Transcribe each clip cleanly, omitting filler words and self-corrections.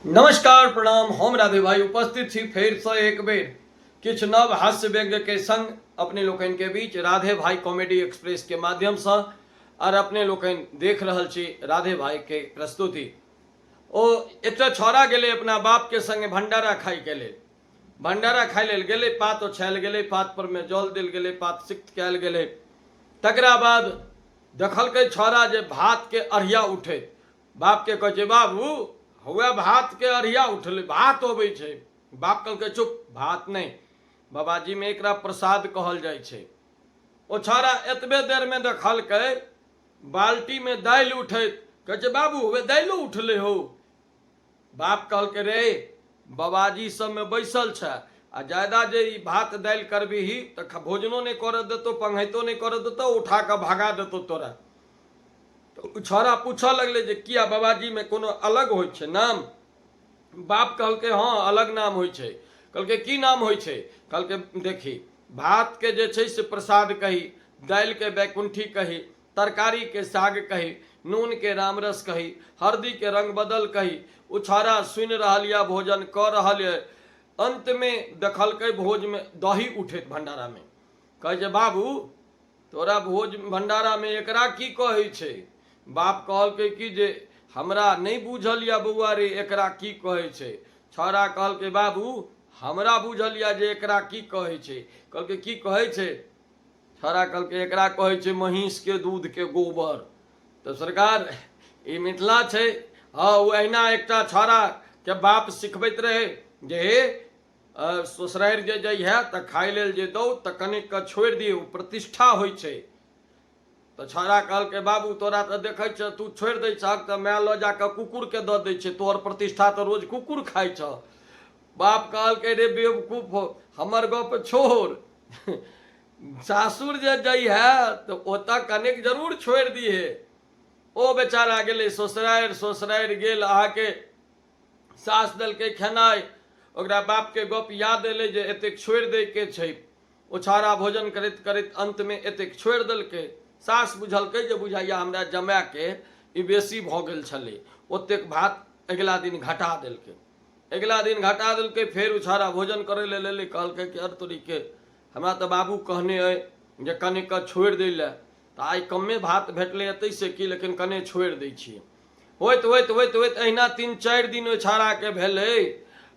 नमस्कार प्रणाम हम राधे भाई उपस्थित छी फेर से एक बेर किछ नव हास्य व्यंग्य के संग अपने लोकन के बीच राधे भाई कॉमेडी एक्सप्रेस के माध्यम से और अपने लोकन देख रहल छी राधे भाई के प्रस्तुति। ओ एक छौड़ा गेले अपना बाप के संगे भंडारा खाई के लेल, भंडारा खाई लेल गेले, पात ओछायल गेले, पात पर में जल दिल गेले, पात सिक्त कयल गेले। तकरा बाद देखलकै छौड़ा जे भात के अढ़िया उठे, बाप के कहे बाबू हुआ भात के अढ़िया उठले, भात होबे छे। बाप कहलकै चुप, भात नहीं बाबाजी में एकरा प्रसाद कहल जाय छे। ओ छौड़ा एतबे देर में देखलकै बाल्टी में दालि उठैत, कहे बाबू हुए दाइलो उठले हो। बाप कहलकै रे बाबाजी सब में बैसल छे, आ ज्यादा जे ई भात दालि करबीही तो भोजनो नहीं कर देतो, पंगैतो नहीं कर देतो, उठा के भगा देतो तोरा। तो छौड़ा पूछा लगले जे किया बाबाजी में कोनो अलग होय छे नाम? बाप कहलकै हाँ अलग नाम होय छे। कहलकै की नाम होय छे? कहलकै देखी भात के जे छे से प्रसाद कही, दालि के बैकुंठी कही, तरकारी के साग कही, नून के रामरस कही, हरदी के रंग बदल कही। उ छौड़ा सुनि रहल या भोजन कर रहल है। अंत में देखलकै भोज में दही उठैत भंडारा में। कहे जे बाबू तोरा भोज भंडारा में एकरा की कहे छे? बाप कहलकै कि जे हमरा नहीं बुझल या बउआ रे एकरा की कहे छे। छौड़ा कहलकै बाबू हमरा बुझल या जे एकरा की कहे छे। कहलकै की कहे छे? छौड़ा कहलकै एकरा कहे छे महीष के दूध के गोबर। तो सरकार ई मिथिला छे। हाँ अहिना एकटा छौड़ा के बाप सिखबैत रहे जे ससुरारि जे जइहे त खाय लेल जे दौ त कनिक छोड़ि दियौ, प्रतिष्ठा होइ छे। तो छौड़ा कहलकै बाबू तोरा तो देखे छ तू छोड़ दे छक तो मैं लो जाकर कुकुर के द दे छे, तोहर प्रतिष्ठा तो रोज कुकुर खाई छ। बाप कहलकै रे बेवकूफ हो, हमर गप छोड़ सासुर जे जई है तो ओतऽ कनिक जरूर छोड़ दिहे। ओ बेचारा गेले ससुरारि, ससुरारि गेल आके सास देलकै खेनाइ, ओकरा बाप के गप याद एले जे एतेक छोड़ दे के छै। ओ छौड़ा भोजन करैत करैत अंत में एतेक छोड़ देलकै। सास बुझलकै जे बुझाइया हमरा जमाय के ई बेसी भ गेल छलै, ओतेक भात अगिला दिन घटा देलकै। अगिला दिन घटा देलकै, फेर उ छौड़ा भोजन करे लेल एलै। कहलकै कि अर तोरी के हमरा तो बाबू कहने अइ जे कनिक छोड़ि दै लए, तो आइ कमे भात भेटलै एतै से कि, लेकिन कने छोड़ि दै छियै। होइत होइत होइत होइत अहिना 3-4 दिन ओहि छौड़ा के भेलै।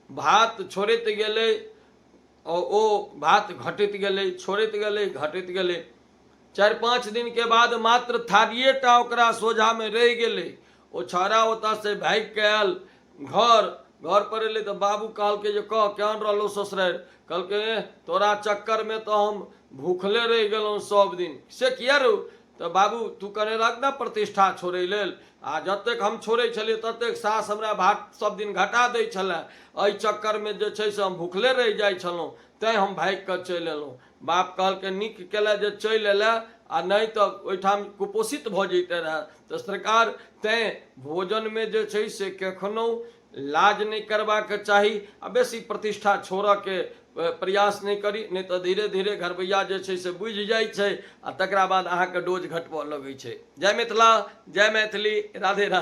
भात छोड़ैत गेलै, ओ भात घटैत गेलै, छोड़ैत गेलै, घटैत गेलै। 4-5 दिन के बाद मात्र थारिये टा ओकरा सोझा में रह गेलै। ओ छौड़ा ओतऽ से भागि के आयल घर पर एलै तो बाबू कहलकै जे कह केहन रहलो ससुरारि? कहलकै तोरा चक्कर में तो हम भूखले रह गेलहुँ सब दिन। से किया रो? तो बाबू तू करे लग ना प्रतिष्ठा छोड़े लेल, आ जतेक हम छोड़े छलियै ततेक सास हमरा भात सब दिन घटा दै छलै। एहि चक्कर में जे छै से हम भूखले रह जाइ छलहुँ, तैं हम भागि कऽ चलि एलहुँ। बाप कहलकै नीक केला जे चलि एलै, आ नहीं तो ओहिठाम कुपोषित भ जैते रहे। तो सरकार तैं भोजन में जे छै से कखनो लाज नहीं करबाक चाही, आ बेसी प्रतिष्ठा छोड़ऽ के प्रयास नहीं करी, नहीं तो धीरे धीरे घरबैया जे छै से बुझि जाइ छै, आ तकरा बाद अहाँके डोज घटबऽ लगै छै। जय मिथिला, जय मैथिली, राधे राधे।